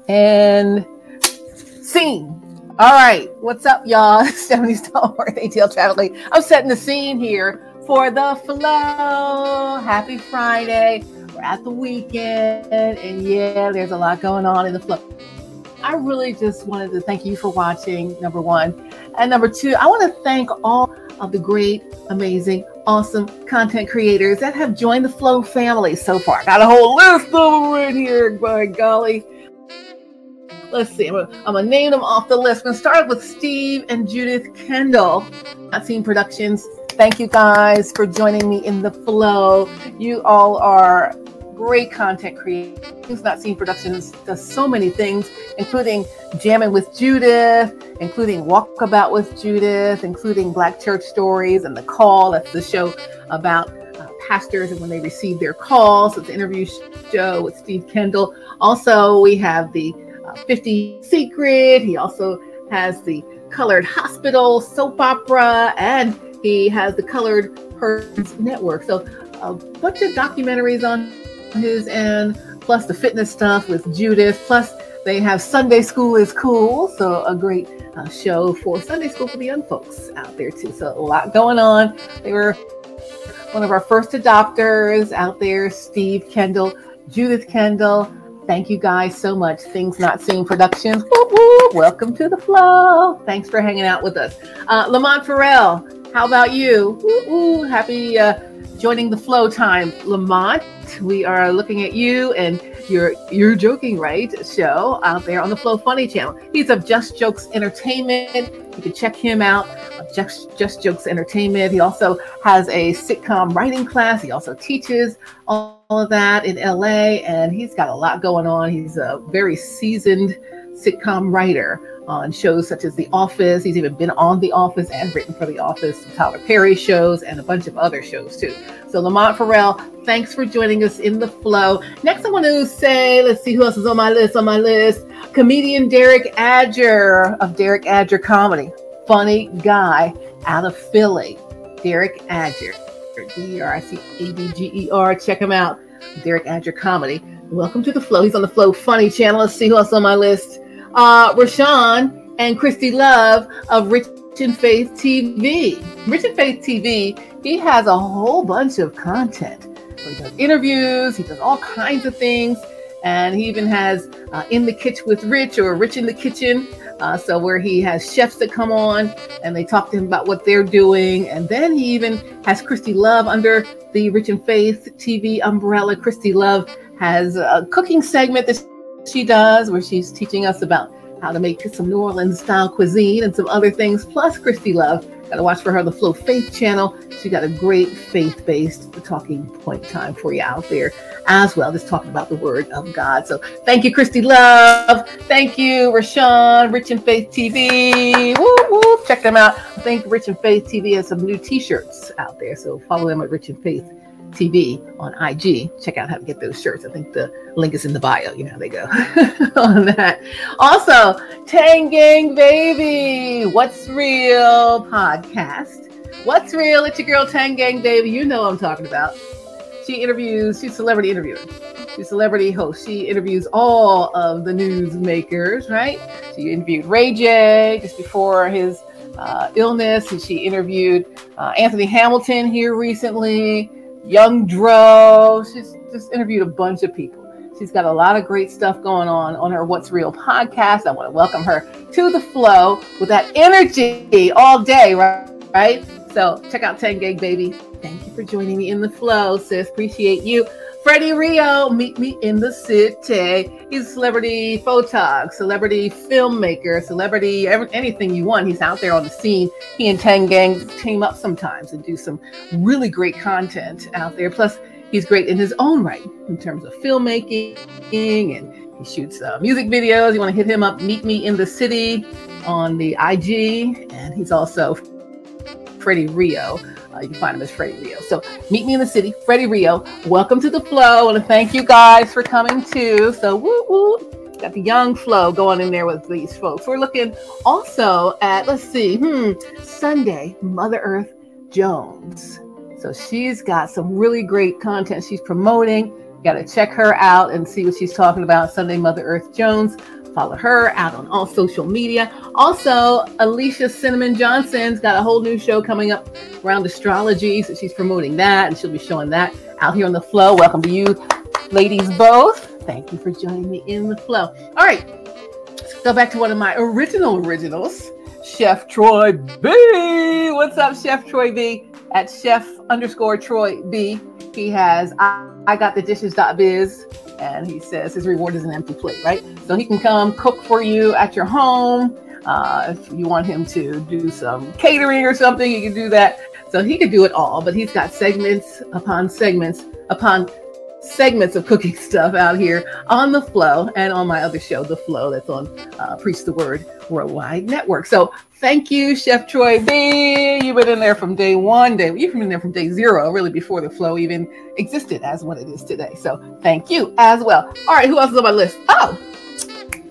And scene. All right, what's up, y'all? Stephanie Stallworth, ATL Traveling. I'm setting the scene here for the flow. Happy Friday. We're at the weekend, and yeah, there's a lot going on in the flow. I really just wanted to thank you for watching, number one. And number two, I want to thank all of the great, amazing, awesome content creators that have joined the Flow family so far. Got a whole list of them right here, by golly. Let's see, I'm gonna name them off the list. I'm gonna start with Steve and Judith Kendall, Not Seen Productions. Thank you guys for joining me in the flow. You all are great content creators. Not Seen Productions does so many things, including Jamming with Judith, including Walkabout with Judith, including Black Church Stories and The Call. That's the show about pastors and when they receive their calls. It's an interview show with Steve Kendall. Also, we have the 50 Secret. He also has the Colored Hospital soap opera, and he has the Colored Herds Network. So a bunch of documentaries on his end, plus the fitness stuff with Judith, plus they have Sunday School is Cool, so a great show for Sunday School for the young folks out there too. So a lot going on. They were one of our first adopters out there, Steve Kendall, Judith Kendall. Thank you guys so much. Things Not Seen Productions. Woo woo. Welcome to the flow. Thanks for hanging out with us. Lamont Farrell, how about you? Woo woo. Happy joining the flow time, Lamont. We are looking at you and You're Joking Right show out there on the Flow Funny channel. He's of Just Jokes Entertainment. You can check him out on Just Jokes Entertainment. He also has a sitcom writing class. He also teaches all of that in LA, and he's got a lot going on. He's a very seasoned sitcom writer on shows such as The Office. He's even been on The Office and written for The Office, Tyler Perry shows, and a bunch of other shows too. So Lamont Farrell, thanks for joining us in the flow. Next I want to say, let's see who else is on my list. Comedian Derek Adger of Derek Adger Comedy. Funny guy out of Philly. Derek Adger. D-E-R-I-C-A-D-G-E-R. Check him out. Derek Adger Comedy. Welcome to the flow. He's on the Flow Funny channel. Let's see who else on my list. Rashawn and Christy Love of Rich and Faith TV. Rich and Faith TV, he has a whole bunch of content. He does interviews, he does all kinds of things, and he even has In the Kitchen with Rich or Rich in the Kitchen, so where he has chefs that come on and they talk to him about what they're doing. And then he even has Christy Love under the Rich and Faith TV umbrella. Christy Love has a cooking segment that she does where she's teaching us about how to make some New Orleans style cuisine and some other things. Plus Christy Love, got to watch for her the Flow Faith channel. She got a great faith-based talking point time for you out there as well, just talking about the word of God. So thank you, Christy Love. Thank you, Rashawn, Rich and Faith TV. Woo, woo. Check them out. I think Rich and Faith TV has some new t-shirts out there. So follow them at Rich and Faith TV on IG. Check out how to get those shirts. I think the link is in the bio. You know how they go on that. Also, Tang Gang Baby, What's Real podcast. What's Real? It's your girl Tang Gang Baby. You know what I'm talking about. She's celebrity interviewer. She's celebrity host. She interviews all of the news makers, right? She interviewed Ray J just before his illness, and she interviewed Anthony Hamilton here recently. Young Dro. She's just interviewed a bunch of people. She's got a lot of great stuff going on her What's Real podcast. I want to welcome her to the flow with that energy all day, right? So check out 10 Gang Baby. Thank you for joining me in the flow, sis. Appreciate you. Freddie Rio, meet me in the city. He's a celebrity photog, celebrity filmmaker, celebrity, anything you want. He's out there on the scene. He and Tang Gang team up sometimes and do some really great content out there. Plus, he's great in his own right in terms of filmmaking, and he shoots music videos. You want to hit him up, Meet Me in the City on the IG. And he's also Freddie Rio. You can find him as Freddie Rio. So Meet Me in the City, Freddie Rio. Welcome to the flow. I want to thank you guys for coming too. So woo woo. Got the young flow going in there with these folks. We're looking also at, let's see, Sunday, Mother Earth Jones. So she's got some really great content she's promoting. got to check her out and see what she's talking about. Sunday Mother Earth Jones. Follow her out on all social media. Also, Alicia Cinnamon Johnson's got a whole new show coming up around astrology. So she's promoting that, and she'll be showing that out here on The Flow. Welcome to you, ladies both. Thank you for joining me in The Flow. All right, let's go back to one of my originals, Chef Troy B. What's up, Chef Troy B? At Chef_Troy B. He has I got the dishes.biz. And he says his reward is an empty plate, right? So he can come cook for you at your home. If you want him to do some catering or something, he can do that. So he could do it all, but he's got segments upon segments of cooking stuff out here on The Flow and on my other show, The Flow, that's on Preach the Word Worldwide Network. So thank you, Chef Troy B. You've been in there from day one. You've been in there from day zero, really before The Flow even existed as what it is today. So thank you as well. All right, who else is on my list? Oh,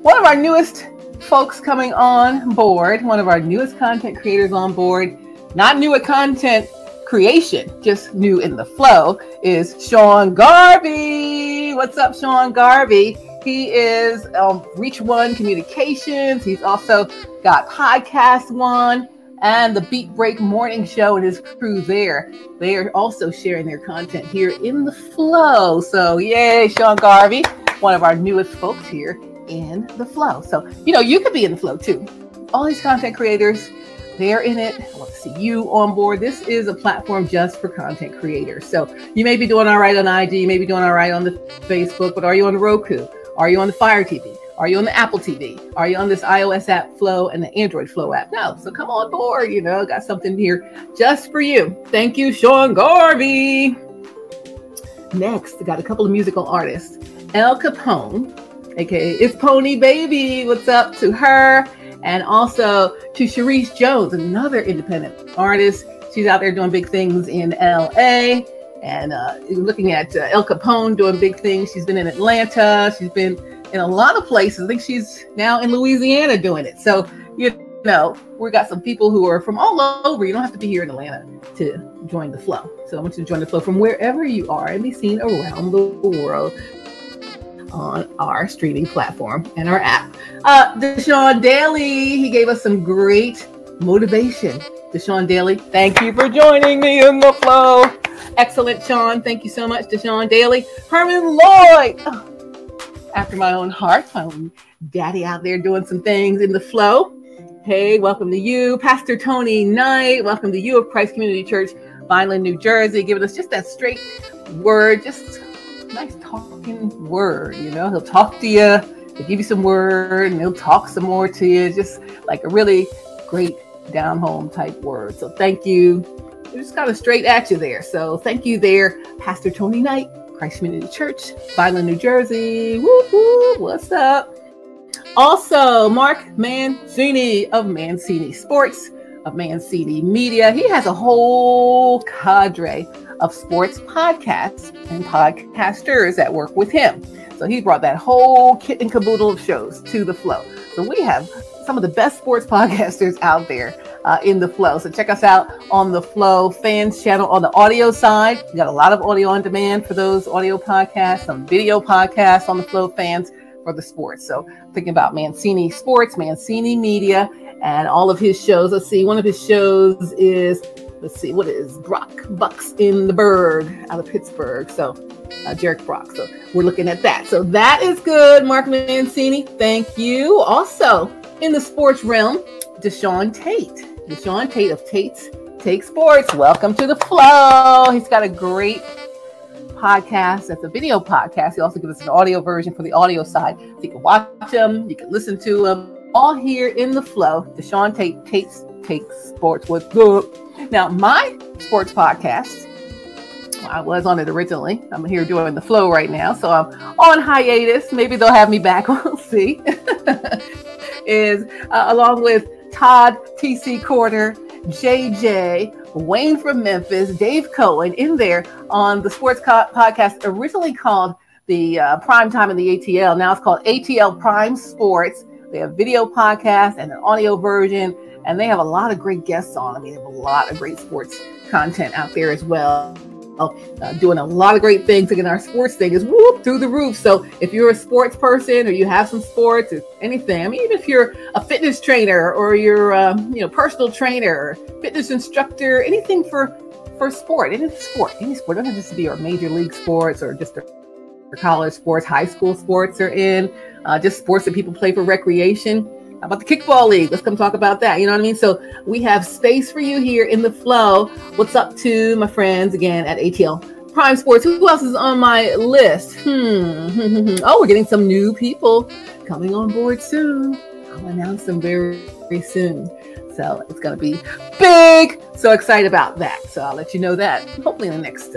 one of our newest folks coming on board, one of our newest content creators on board, not new at content creation, just new in The Flow, is Sean Garvey. What's up, Sean Garvey? He is Reach One Communications. He's also got Podcast One and the Beat Break Morning Show and his crew there. They are also sharing their content here in The Flow. So yay, Sean Garvey, one of our newest folks here in The Flow. So, you could be in The Flow too. All these content creators, they're in it. I want to see you on board. This is a platform just for content creators. So you may be doing all right on IG, you may be doing all right on the Facebook, but are you on the Roku? Are you on the Fire TV? Are you on the Apple TV? Are you on this iOS app Flow and the Android Flow app? No. So come on board. Got something here just for you. Thank you, Sean Garvey. Next, I got a couple of musical artists. El Capone, aka It's Pony Baby. What's up to her? And also to Sharice Jones, another independent artist. She's out there doing big things in LA. And looking at El Capone doing big things. She's been in Atlanta. She's been in a lot of places. I think she's now in Louisiana doing it. So, we got some people who are from all over. You don't have to be here in Atlanta to join The Flow. So I want you to join The Flow from wherever you are and be seen around the world on our streaming platform and our app. Deshaun Daly, he gave us some great motivation. Deshaun Daly, thank you for joining me in The Flow. Excellent, Sean. Thank you so much, Deshaun Daly. Herman Lloyd, after my own heart, my own daddy out there doing some things in The Flow. Hey, welcome to you. Pastor Tony Knight, welcome to you of Christ Community Church, Vineland, New Jersey, giving us just that straight word, just nice talking word. He'll talk to you, he'll give you some word, and he'll talk some more to you, just like a really great down home type word. So thank you. We just got it straight at you there. So thank you there, Pastor Tony Knight, Christ Community Church, Vineland, New Jersey. Whoop, whoop, what's up? Also, Mark Mancini of Mancini Sports, of Mancini Media. He has a whole cadre of sports podcasts and podcasters that work with him. So he brought that whole kit and caboodle of shows to The Flow. So we have some of the best sports podcasters out there in The Flow. So check us out on the Flow Fans channel on the audio side. We got a lot of audio on demand for those audio podcasts, some video podcasts on the Flow Fans for the sports. So thinking about Mancini Sports, Mancini Media, and all of his shows. Let's see, one of his shows is, what is Brock Bucks in the Berg out of Pittsburgh. So Jarek Brock. So we're looking at that. So that is good, Mark Mancini. Thank you. Also in the sports realm, Deshaun Tate. Deshaun Tate of Tate's Take Sports. Welcome to The Flow. He's got a great podcast. That's a video podcast. He also gives us an audio version for the audio side. So you can watch them, you can listen to them, all here in The Flow. Deshaun Tate, Tate's Take Sports. What's good? Now, my sports podcast, I was on it originally. I'm here doing The Flow right now, so I'm on hiatus. Maybe they'll have me back. We'll see. Is along with Todd T.C. Corder, JJ, Wayne from Memphis, Dave Cohen in there on the sports podcast originally called the Prime Time in the ATL. Now it's called ATL Prime Sports. They have video podcast and an audio version, and they have a lot of great guests on. I mean, they have a lot of great sports content out there as well. doing a lot of great things. Again, our sports thing is whoop through the roof. So if you're a sports person or you have some sports or anything, I mean, even if you're a fitness trainer or you're personal trainer, fitness instructor, anything for sport, any sport, it doesn't have to be our major league sports or just our college sports, high school sports are in, just sports that people play for recreation. How about the kickball league? Let's come talk about that. You know what I mean? So we have space for you here in the flow. What's up to my friends again at ATL Prime Sports? Who else is on my list? Oh, we're getting some new people coming on board soon. I'll announce them very, very soon. So it's going to be big. So excited about that. So I'll let you know that hopefully in the next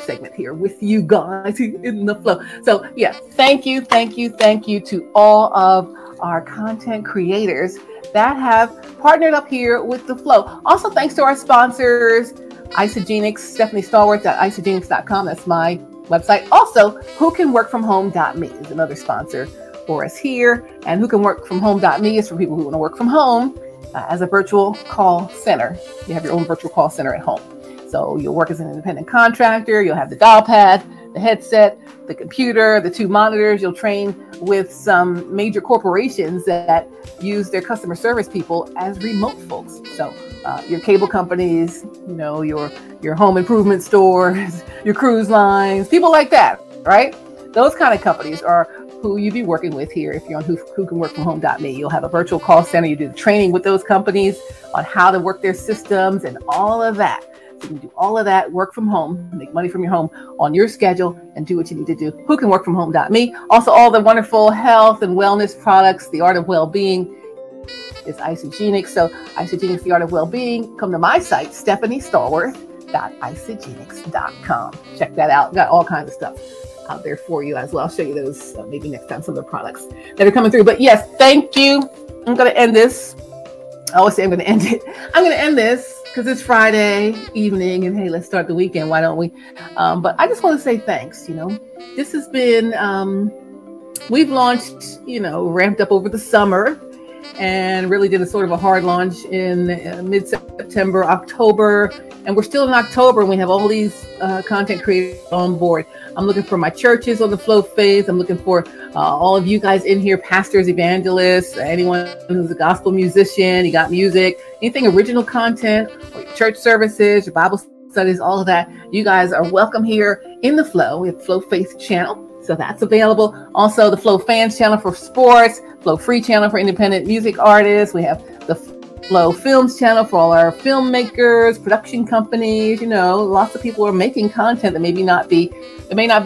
segment here with you guys in the flow. So yeah, thank you to all of our content creators that have partnered up here with the flow. Also, thanks to our sponsors, Isogenics, Stephanie Stallworth at isogenics.com. That's my website. Also, whocanworkfromhome.me is another sponsor for us here. And whocanworkfromhome.me is for people who want to work from home as a virtual call center. You have your own virtual call center at home. So you'll work as an independent contractor. You'll have the dial pad, the headset, the computer, the 2 monitors. You'll train with some major corporations that use their customer service people as remote folks. So your cable companies, your home improvement stores, your cruise lines, people like that, right? Those kind of companies are who you'd be working with here if you're on whocanworkfromhome.me. You'll have a virtual call center. You do the training with those companies on how to work their systems and all of that. You can do all of that, work from home, make money from your home on your schedule, and do what you need to do. Whocanworkfromhome.me. Also, all the wonderful health and wellness products, the art of well-being is Isogenics. So Isogenics, the art of well-being. Come to my site, stephaniestallworth.isogenics.com. Check that out. Got all kinds of stuff out there for you as well. I'll show you those maybe next time, some of the products that are coming through. But yes, thank you. I'm going to end this. I always say I'm going to end it. I'm going to end this because it's Friday evening and hey, let's start the weekend. Why don't we? But I just want to say thanks. This has been, we've launched, ramped up over the summer and really did a sort of a hard launch in mid-September, October. And we're still in October and we have all these content creators on board. I'm looking for my churches on the flow phase. I'm looking for all of you guys in here, pastors, evangelists, anyone who's a gospel musician, you got music, anything original content, or your church services, your Bible studies, all of that. You guys are welcome here in the flow. We have Flow Faith channel. So that's available. Also the Flow Fans channel for sports, Flow Free channel for independent music artists. We have the Flow Films channel for all our filmmakers, production companies. Lots of people are making content that may not be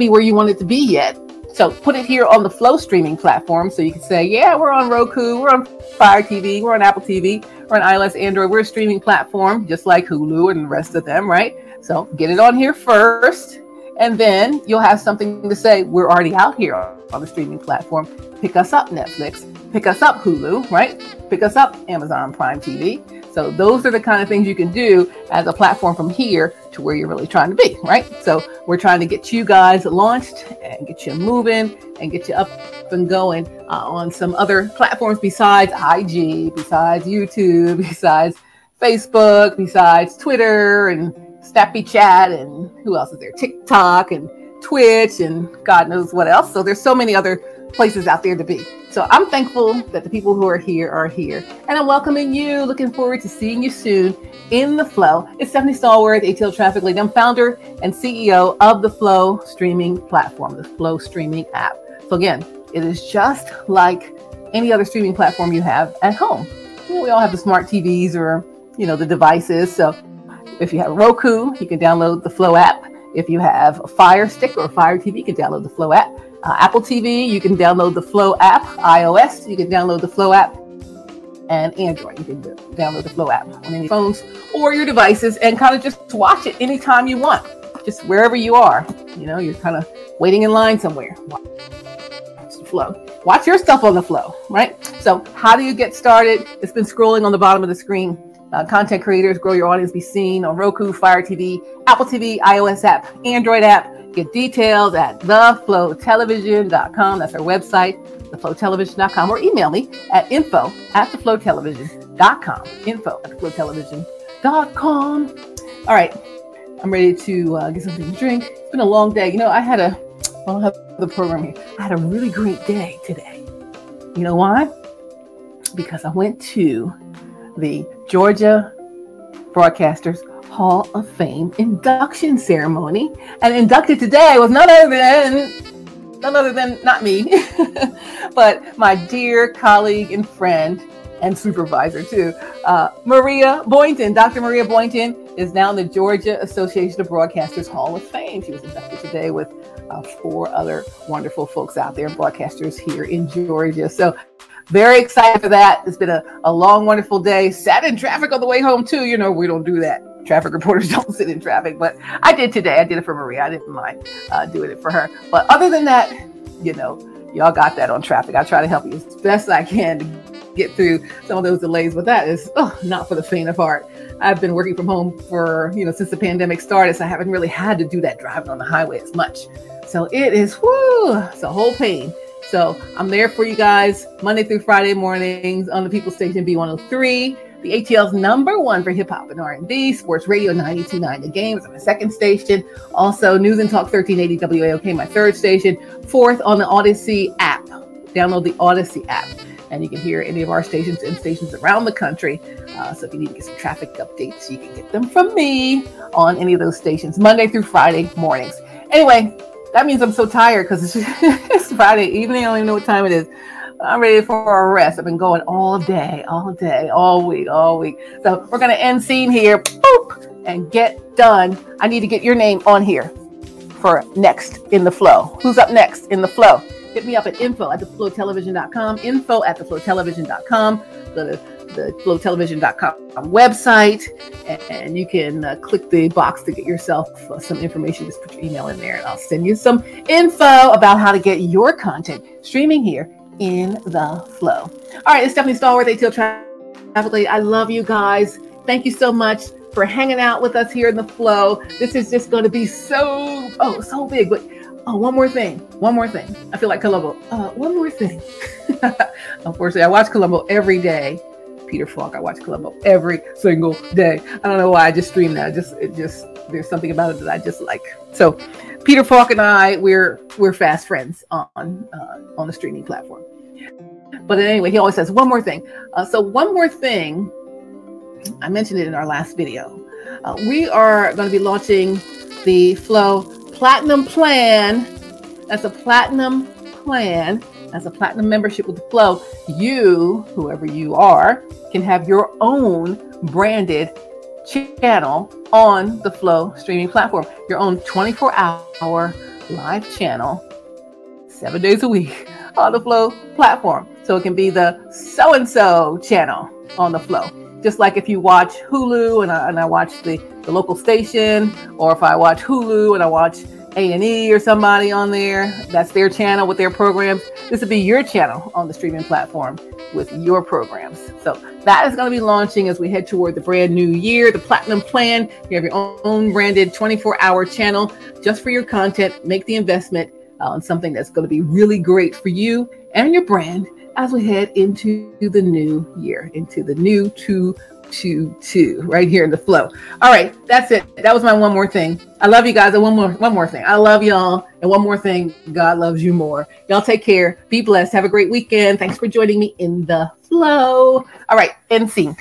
where you want it to be yet. So put it here on the Flow streaming platform. So you can say, yeah, we're on Roku, we're on Fire TV, we're on Apple TV, we're on iOS, Android. We're a streaming platform, just like Hulu and the rest of them, right? So get it on here first. And then you'll have something to say, we're already out here on the streaming platform. Pick us up, Netflix. Pick us up, Hulu, right? Pick us up, Amazon Prime TV. So those are the kind of things you can do as a platform from here to where you're really trying to be, right? So we're trying to get you guys launched and get you moving and get you up and going on some other platforms besides IG, besides YouTube, besides Facebook, besides Twitter and Snappy Chat, and who else is there? TikTok and Twitch and God knows what else. So there's so many other places out there to be. So I'm thankful that the people who are here, and I'm welcoming you. Looking forward to seeing you soon in the flow. It's Stephanie Stallworth, ATL Traffic Lead. I'm founder and CEO of the Flow streaming platform, the Flow streaming app. So again, it is just like any other streaming platform you have at home. We all have the smart TVs or, the devices. So if you have Roku, you can download the Flow app. If you have a Fire Stick or a Fire TV, you can download the Flow app. Apple TV, you can download the Flow app. iOS, you can download the Flow app. And Android, you can download the Flow app on any phones or your devices and kind of just watch it anytime you want, just wherever you are. You're kind of waiting in line somewhere. Watch the Flow. Watch your stuff on the Flow, right? So how do you get started? It's been scrolling on the bottom of the screen. Content creators, grow your audience, be seen on Roku, Fire TV, Apple TV, iOS app, Android app. Get details at TheFlowTelevision.com. That's our website, TheFlowTelevision.com, or email me at info@TheFlowTelevision.com. Info@TheFlowTelevision.com. All right. I'm ready to get something to drink. It's been a long day. You know, I don't have the program here. I had a really great day today. You know why? Because I went to the Georgia Broadcasters Hall of Fame induction ceremony, and inducted today was none other than not me, but my dear colleague and friend and supervisor too, Maria Boynton. Dr. Maria Boynton is now in the Georgia Association of Broadcasters Hall of Fame. She was inducted today with 4 other wonderful folks out there, broadcasters here in Georgia. So very excited for that. It's been a long, wonderful day. Sat in traffic on the way home too. You know, we don't do that. Traffic reporters don't sit in traffic, but I did today. I did it for Maria. I didn't mind doing it for her. But other than that, you know, y'all got that on traffic. I try to help you as best I can to get through some of those delays, but that is not for the faint of heart. I've been working from home for, since the pandemic started, so I haven't really had to do that driving on the highway as much. So it is, it's a whole pain. So I'm there for you guys Monday through Friday mornings on the People Station B103. The ATL's #1 for hip hop and R&B, Sports Radio 92.9 The Game is on my second station. Also, News and Talk 1380 WAOK, my third station. 4th on the Odyssey app. Download the Odyssey app, and you can hear any of our stations and stations around the country. So if you need to get some traffic updates, you can get them from me on any of those stations, Monday through Friday mornings. Anyway, that means I'm so tired because it's Friday evening. I don't even know what time it is. I'm ready for a rest. I've been going all day, all week. So we're going to end scene here, boop, and get done. I need to get your name on here for next in the flow. Who's up next in the flow? Hit me up at info@theflowtelevision.com, info@theflowtelevision.com. Go to the TheFlowTelevision.com website, and you can click the box to get yourself some information. Just put your email in there, and I'll send you some info about how to get your content streaming here in the flow. All right, it's Stephanie Stallworth, ATL Traffic Lady. I love you guys. Thank you so much for hanging out with us here in the flow. This is just going to be so big. But one more thing. I feel like Columbo. One more thing. Unfortunately, I watch Columbo every day. Peter Falk. I watch Columbo every single day. I don't know why I just stream that. There's something about it that I just like. So Peter Falk and I, we're fast friends on the streaming platform. But anyway, he always says one more thing. So one more thing, I mentioned it in our last video. We are going to be launching the Flow Platinum Plan. That's a platinum plan. That's a platinum membership with the Flow. You, whoever you are, can have your own branded channel on the Flow streaming platform. Your own 24-hour live channel, 7 days a week on the Flow platform. So it can be the so-and-so channel on the Flow. Just like if you watch Hulu and I watch the local station, or if I watch Hulu and I watch A&E or somebody on there, that's their channel with their programs. This would be your channel on the streaming platform with your programs. So that is going to be launching as we head toward the brand new year, the Platinum Plan. You have your own branded 24-hour channel just for your content. Make the investment on something that's going to be really great for you and your brand as we head into the new year, into the new 222 right here in the flow. All right, that's it. That was my one more thing. I love you guys. And one more thing. I love y'all. And one more thing, God loves you more. Y'all take care. Be blessed. Have a great weekend. Thanks for joining me in the flow. All right, end scene.